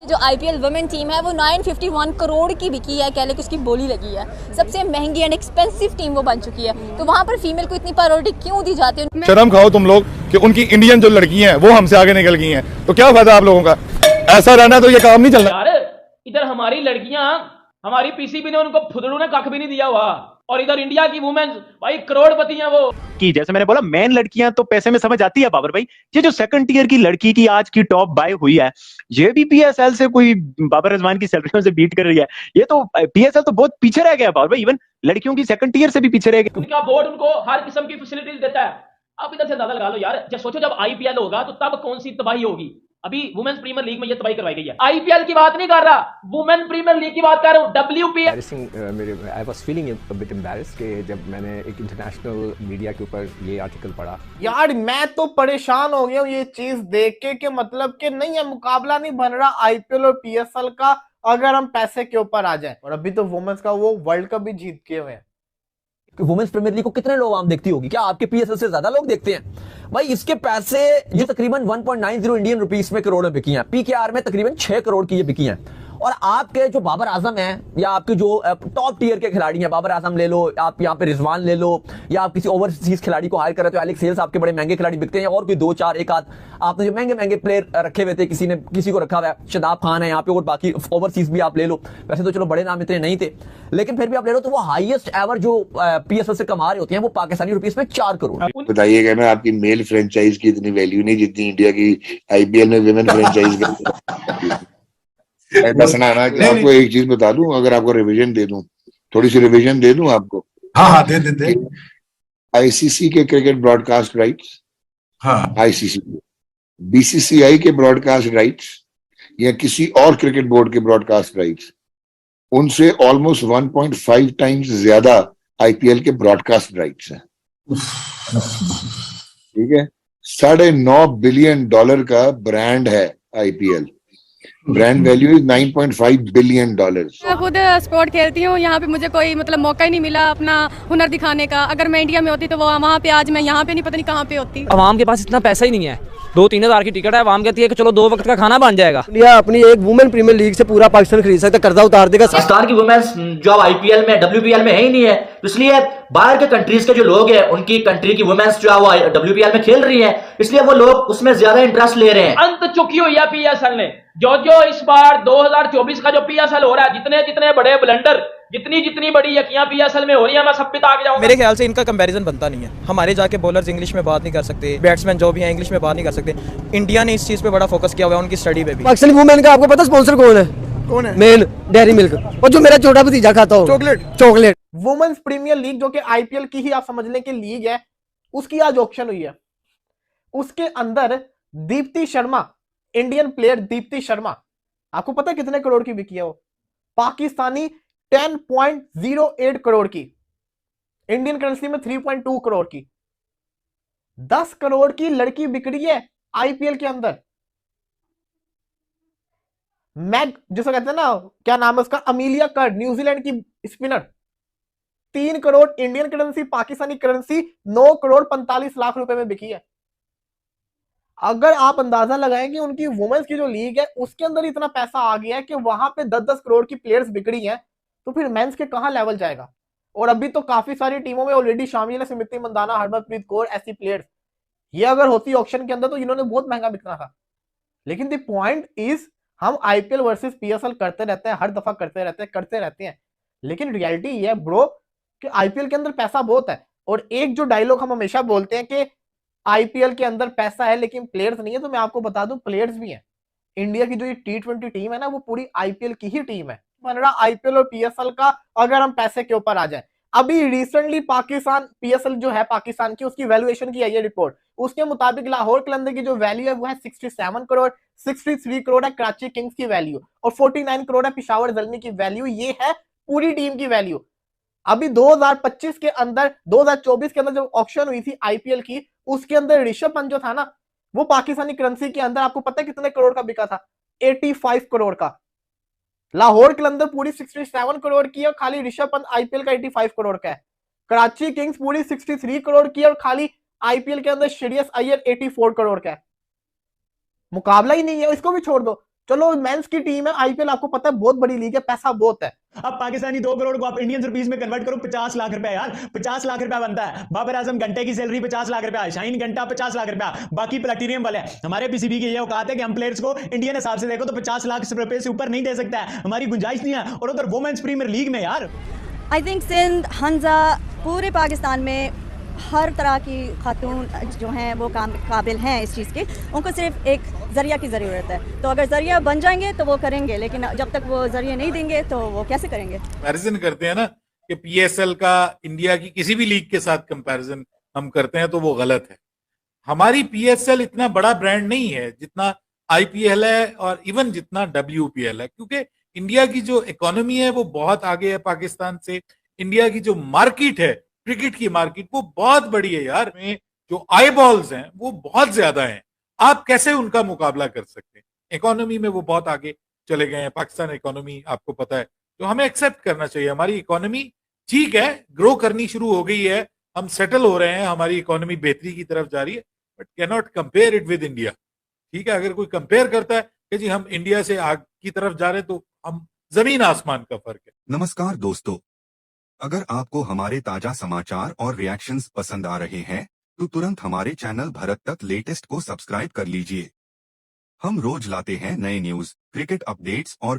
जो IPL women team है वो 951 करोड़ की बिकी है, कह ले कि उसकी बोली लगी है, सबसे महंगी एंड एक्सपेंसिव टीम वो बन चुकी है। तो वहाँ पर फीमेल को इतनी प्रायोरिटी क्यों दी जाती है? शर्म खाओ तुम लोग कि उनकी इंडियन जो लड़की हैं वो हमसे आगे निकल गई हैं, तो क्या फायदा आप लोगों का? ऐसा रहना तो ये काम नहीं चलना यार। इधर हमारी लड़कियां, हमारी पीसीबी ने उनको फुदड़ू ने कख भी नहीं दिया हुआ, और इधर इंडिया की वुमेन भाई करोड़पति हैं वो। कि जैसे मैंने बोला मेन लड़कियां तो पैसे में समझ आती है बाबर भाई। ये जो सेकंड टियर की लड़की की आज की टॉप बाय हुई है, ये भी पीएसएल से कोई बाबर रिजवान की सैलरियों से बीट कर रही है। ये तो पीएसएल तो बहुत पीछे रह गया बाबर भाई, इवन लड़कियों की सेकंड टियर से भी पीछे रह गया। उनका बोर्ड उनको हर किस्म की फैसिलिटीज देता है। आप इधर से अंदाजा लगा लो यार, जब सोचो जब आईपीएल होगा तो तब कौन सी तबाही होगी। अभी वुमेन्स प्रीमियर लीग में ये तबाही करवाई गई है। आईपीएल की बात नहीं कर रहा, वुमेन प्रीमियर लीग की बात कर रहा हूं। WPL I was feeling a bit embarrassed कि जब मैंने एक इंटरनेशनल मीडिया के ऊपर ये आर्टिकल पढ़ा। यार मैं तो परेशान हो गया हूं ये चीज देख के मतलब कि नहीं है, मुकाबला नहीं बन रहा आईपीएल और पीएसएल का अगर हम पैसे के ऊपर आ जाए। और अभी तो वुमेन्स का वो वर्ल्ड कप भी जीत के हुए हैं। वुमेन्स प्रीमियर लीग को कितने लोग आम देखती होगी? क्या आपके पीएसएल से ज्यादा लोग देखते हैं? भाई इसके पैसे ये तकरीबन 1.90 इंडियन रुपीस में करोड़ में बिकी हैं। पीकेआर में तकरीबन 6 करोड़ की ये बिकी हैं। और आपके जो बाबर आजम हैं या आपके जो टॉप टियर के खिलाड़ी हैं, बाबर आजम ले लो, आप यहाँ पे रिजवान ले लो, या आप किसी ओवरसीज खिलाड़ी को हायर कर रहे हो, एलेक्स हेल्स आपके बड़े महंगे खिलाड़ी बिकते हैं, और कोई 2-4 एक आध आपने जो महंगे महंगे प्लेयर रखे हुए थे, किसी को रखा हुआ है, शदाब खान है यहाँ पे, और बाकी ओवरसीज भी आप ले लो। वैसे तो चलो बड़े नाम इतने नहीं थे, लेकिन फिर भी आप ले लो तो वो हाईएस्ट एवर जो पीएसएल से कमा रहे होते हैं वो पाकिस्तानी रुपीस में 4 करोड़। बताइएगा ना, आपकी मेल फ्रेंचाइज की इतनी वैल्यू नहीं जितनी इंडिया की आईपीएल में विमेन फ्रेंचाइज की। बसना ना कि आपको एक चीज बता दूं, अगर आपको रिवीजन दे दूं, थोड़ी सी रिवीजन दे दूं आपको। हाँ दे। आईसीसी के क्रिकेट ब्रॉडकास्ट राइट्स, हाँ आईसीसी के, बीसीसीआई के ब्रॉडकास्ट राइट्स या किसी और क्रिकेट बोर्ड के ब्रॉडकास्ट राइट्स, उनसे ऑलमोस्ट 1.5 टाइम्स ज्यादा आईपीएल के ब्रॉडकास्ट राइट्स हैं। ठीक है, $9.5 बिलियन का ब्रांड है IPL. Brand value is $9.5 billion. मैं खुद स्पोर्ट खेलती हूँ, यहाँ पे मुझे कोई मतलब मौका ही नहीं मिला अपना हुनर दिखाने का। अगर मैं इंडिया में होती तो वो वहाँ पे आज मैं यहाँ पे नहीं, पता नहीं कहाँ पे होती। अवाम के पास इतना पैसा ही नहीं है, 2-3 हज़ार की टिकट है, अवाम कहती है कि चलो 2 वक्त का खाना बन जाएगा। इंडिया अपनी एक वुमेन प्रीमियर लीग से पूरा पाकिस्तान खरीद सकता है, कर्जा उतार देगा। पाकिस्तान की वुमेन्स जो अब आईपीएल में WPL में है ही नहीं है, इसलिए बाहर के कंट्रीज के जो लोग हैं उनकी कंट्री की वुमेन्स जो है वो WPL में खेल रही है, इसलिए वो लोग उसमें ज्यादा इंटरेस्ट ले रहे हैं। अंत चुकी हुई है पीएसएल ने। जो इस बार 2024 का जो पीएसएल हो रहा है, जितने बड़े ब्लंडर, जितनी बड़ी यकियां पीएसएल में हो रही है, मैं सब पे आगे जाऊंगा। मेरे ख्याल से इनका कंपैरिजन बनता नहीं है। हमारे जाके बॉलर्स इंग्लिश में बात नहीं कर सकते, बैट्समैन जो भी हैं इंग्लिश में बात नहीं कर सकते। इंडिया ने इस चीज पे बड़ा फोकस किया हुआ है, उनकी स्टडी पे भी। पाकिस्तानी वुमेन का आपको पता स्पॉन्सर कौन है? मेन डेयरी मिल्क, और जो मेरा छोटा भतीजा खाता हो चॉकलेट। वुमेन्स प्रीमियर लीग जो कि आईपीएल की ही आप समझ लें कि लीग है, उसकी आज ऑक्शन हुई है। उसके अंदर दीप्ति शर्मा, इंडियन प्लेयर दीप्ति शर्मा, आपको पता है कितने करोड़ की बिकी है वो? पाकिस्तानी 10.08 करोड़ की, इंडियन करेंसी में 3.2 करोड़ की। 10 करोड़ की लड़की बिक रही है आईपीएल के अंदर। मैग जिसे कहते हैं ना, क्या नाम है उसका, अमीलिया कर्ड, न्यूजीलैंड की spinner, 3 crore Indian currency, Pakistani currency 9 crore 45 lakh रुपए में बिकी है। अगर आप अंदाजा लगाएं कि उनकी वुमेन्स की जो लीग है उसके अंदर इतना पैसा आ गया है कि वहां पे 10-10 करोड़ की प्लेयर्स बिगड़ी हैं, तो फिर मेंस के कहां लेवल जाएगा? और अभी तो काफी सारी टीमों में ऑलरेडी शामिल है, स्मृति मंदाना, हरमनप्रीत कौर, ऐसी प्लेयर्स। ये अगर होती ऑक्शन के अंदर तो इन्होंने बहुत महंगा बिकना था। लेकिन द पॉइंट इज, हम आईपीएल वर्सेस पीएसएल करते रहते हैं, हर दफा करते रहते हैं, लेकिन रियलिटी ये है ब्रो कि आईपीएल के अंदर पैसा बहुत है। और एक जो डायलॉग हम हमेशा बोलते हैं कि आईपीएल के अंदर पैसा है लेकिन प्लेयर्स नहीं है, तो मैं आपको बता दूं प्लेयर्स भी हैं। इंडिया की जो ये T20 टीम है ना, वो पूरी आईपीएल की ही टीम है। बन रहा आईपीएल और पीएसएल का अगर हम पैसे के ऊपर आ जाए। अभी रिसेंटली पाकिस्तान पीएसएल जो है पाकिस्तान की, उसकी वैल्यूएशन की है ये रिपोर्ट। उसके मुताबिक लाहौर कलंदर की जो वैल्यू है वो है 67 करोड़, 63 करोड़ है कराची किंग्स की वैल्यू, और 49 करोड़ है पिशावर ज़ल्मी की वैल्यू। ये है पूरी टीम की वैल्यू। अभी 2025 के अंदर, 2024 के अंदर जो ऑक्शन हुई थी आईपीएल की, उसके अंदर ऋषभ पंत जो था ना, वो पाकिस्तानी करेंसी के अंदर आपको पता है कितने करोड़ का बिका था? 85 करोड़ का। लाहौर कलंदर पूरी 67 करोड़ की है, खाली ऋषभ पंत आईपीएल का 85 करोड़ का है। कराची किंग्स पूरी 63 करोड़ की है, और खाली आईपीएल के अंदर श्रेयस अय्यर 84 करोड़ का है। मुकाबला ही नहीं है, इसको भी छोड़ दो। चलो मेंस की टीम है, आईपीएल आपको पता है बहुत बड़ी लीग है, पैसा बहुत है। अब पाकिस्तानी 2 करोड़ को आप इंडियन रुपीस में कन्वर्ट करो, 50 लाख रुपए यार, 50 लाख रुपया बनता है। बाबर आजम घंटे की सैलरी 50 लाख रुपया, शाहीन घंटा 50 लाख रुपया, बाकी प्लेटिनियम वाले। हमारे पीसीबी की ये औकात है कि हम प्लेयर्स को इंडियन हिसाब से देखो तो 50 लाख रुपए से ऊपर नहीं दे सकता है, हमारी गुंजाइश नहीं है। और उधर वुमेन्स प्रीमियर लीग में यार, आई थिंक सिंध, हंजा, पूरे पाकिस्तान में हर तरह की खातून जो हैं वो काबिल हैं इस चीज़ के, उनको सिर्फ एक ज़रिया की ज़रूरत है। तो अगर ज़रिया बन जाएंगे तो वो करेंगे, लेकिन जब तक वो ज़रिए नहीं देंगे तो वो कैसे करेंगे। कंपैरिजन करते हैं ना कि पीएसएल का इंडिया की किसी भी लीग के साथ कंपैरिजन हम करते हैं तो वो गलत है। हमारी पीएसएल इतना बड़ा ब्रांड नहीं है जितना आईपीएल है और इवन जितना डब्ल्यूपीएल है, क्योंकि इंडिया की जो इकोनॉमी है वो बहुत आगे है पाकिस्तान से। इंडिया की जो मार्केट है, क्रिकेट की मार्केट, वो बहुत बड़ी है यार, में जो आई बॉल्स हैं वो बहुत ज्यादा हैं। आप कैसे उनका मुकाबला कर सकते हैं? इकोनॉमी में वो बहुत आगे चले गए हैं। पाकिस्तान इकोनॉमी आपको पता है, तो हमें एक्सेप्ट करना चाहिए। हमारी इकोनॉमी ठीक है, ग्रो करनी शुरू हो गई है, हम सेटल हो रहे हैं, हमारी इकोनॉमी बेहतरी की तरफ जा रही है, but can not compare it with India. ठीक है, अगर कोई कंपेयर करता है कि जी हम इंडिया से आगे की तरफ जा रहे हैं, तो हम जमीन आसमान का फर्क है। नमस्कार दोस्तों, अगर आपको हमारे ताजा समाचार और रिएक्शंस पसंद आ रहे हैं तो तुरंत हमारे चैनल भारत तक लेटेस्ट को सब्सक्राइब कर लीजिए। हम रोज लाते हैं नए न्यूज, क्रिकेट अपडेट्स और